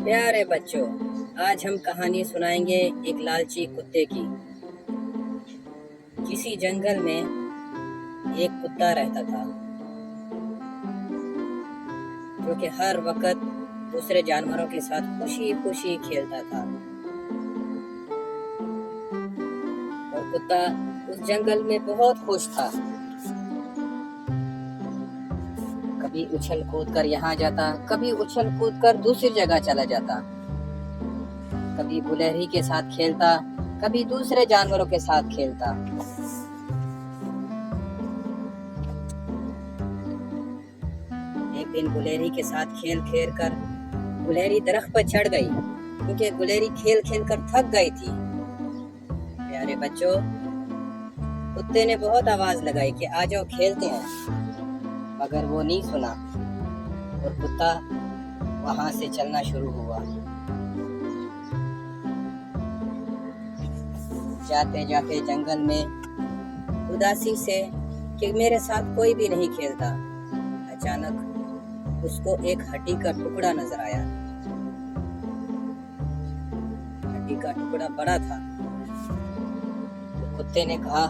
پیارے بچوں، آج ہم کہانی سنائیں گے ایک لالچی کتے کی۔ کسی جنگل میں ایک کتا رہتا تھا جو کہ ہر وقت دوسرے جانوروں کے ساتھ خوشی خوشی کھیلتا تھا، اور کتا اس جنگل میں بہت خوش تھا۔ کبھی اچھل کود کر یہاں جاتا، کبھی اچھل کود کر دوسری جگہ چلا جاتا، کبھی گلہری کے ساتھ کھیلتا، کبھی دوسرے جانوروں کے ساتھ کھیلتا۔ ایک دن گلہری کے ساتھ کھیل کھیل کر گلہری درخت پر چڑھ گئی، کیونکہ گلہری کھیل کھیل کر تھک گئی تھی۔ پیارے بچوں، کتے نے بہت آواز لگائی کہ آ جاؤ کھیلتے ہیں، مگر وہ نہیں سنا، اور کتا وہاں سے چلنا شروع ہوا۔ جاتے جاتے جنگل میں اداسی سے کہ میرے ساتھ کوئی بھی نہیں کھیلتا، اچانک اس کو ایک ہڈی کا ٹکڑا نظر آیا۔ ہڈی کا ٹکڑا بڑا تھا۔ کتے نے کہا،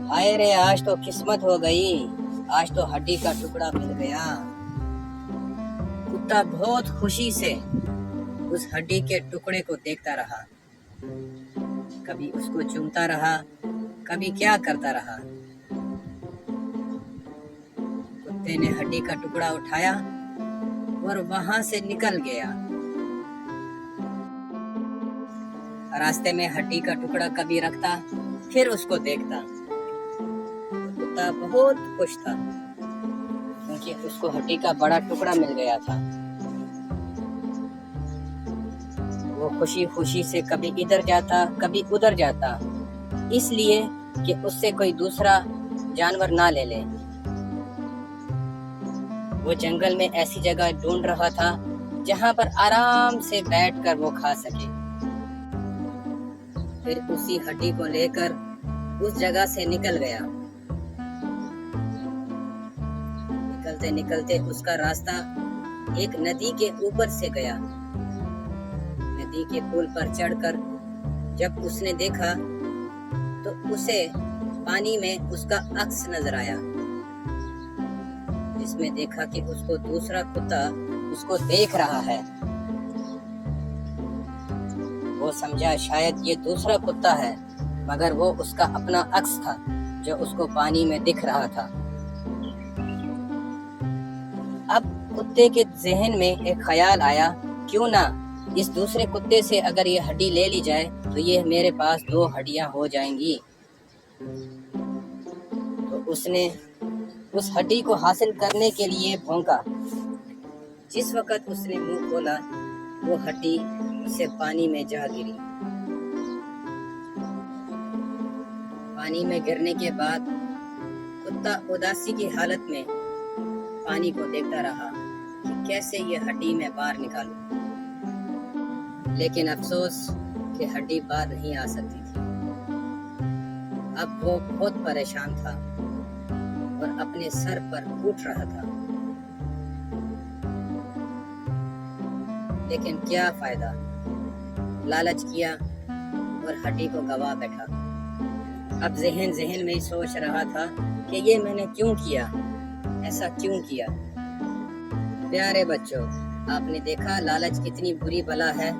ہائے رے، آج تو قسمت ہو گئی، آج تو ہڈی کا ٹکڑا مل گیا۔ کتا بہت خوشی سے اس ہڈی کے ٹکڑے کو دیکھتا رہا، کبھی اس کو چومتا رہا، کبھی کیا کرتا رہا۔ کتے نے ہڈی کا ٹکڑا اٹھایا اور وہاں سے نکل گیا۔ راستے میں ہڈی کا ٹکڑا کبھی رکھتا، پھر اس کو دیکھتا۔ کتا بہت خوش تھا کیونکہ اس کو ہڈی کا بڑا ٹکڑا مل گیا تھا۔ وہ خوشی خوشی سے کبھی ادھر جاتا، کبھی ادھر جاتا، اس لیے کہ اس سے کوئی دوسرا جانور نہ لے لے۔ وہ جنگل میں ایسی جگہ ڈھونڈ رہا تھا جہاں پر آرام سے بیٹھ کر وہ کھا سکے۔ پھر اسی ہڈی کو لے کر اس جگہ سے نکل گیا۔ نکلتے نکلتے اس کا راستہ ایک ندی کے اوپر سے گیا۔ ندی کے پل پر چڑھ کر جب اس نے دیکھا تو اسے پانی میں اس کا عکس نظر آیا، جس میں دیکھا کہ اس کو دوسرا کتا اس کو دیکھ رہا ہے۔ وہ سمجھا شاید یہ دوسرا کتا ہے، مگر وہ اس کا اپنا عکس تھا جو اس کو پانی میں دکھ رہا تھا۔ اب کتے کے ذہن میں ایک خیال آیا، کیوں نہ اس دوسرے کتے سے اگر یہ ہڈی لے لی جائے تو یہ میرے پاس 2 ہڈیاں ہو جائیں گی۔ تو اس نے اس ہڈی کو حاصل کرنے کے لیے بھونکا۔ جس وقت اس نے منہ کھولا وہ ہڈی اس سے پانی میں جا گری۔ پانی میں گرنے کے بعد کتا اداسی کی حالت میں پانی کو دیکھتا رہا کہ کیسے یہ ہڈی میں باہر نکالوں، لیکن افسوس کہ ہڈی باہر نہیں آ سکتی تھی۔ اب وہ بہت پریشان تھا اور اپنے سر پر اٹھ رہا تھا، لیکن کیا فائدہ، لالچ کیا اور ہڈی کو گوا بیٹھا۔ اب ذہن میں سوچ رہا تھا کہ یہ میں نے کیوں کیا، ایسا کیوں کیا۔ پیارے بچوں، آپ نے دیکھا لالچ کتنی بری بلا ہے۔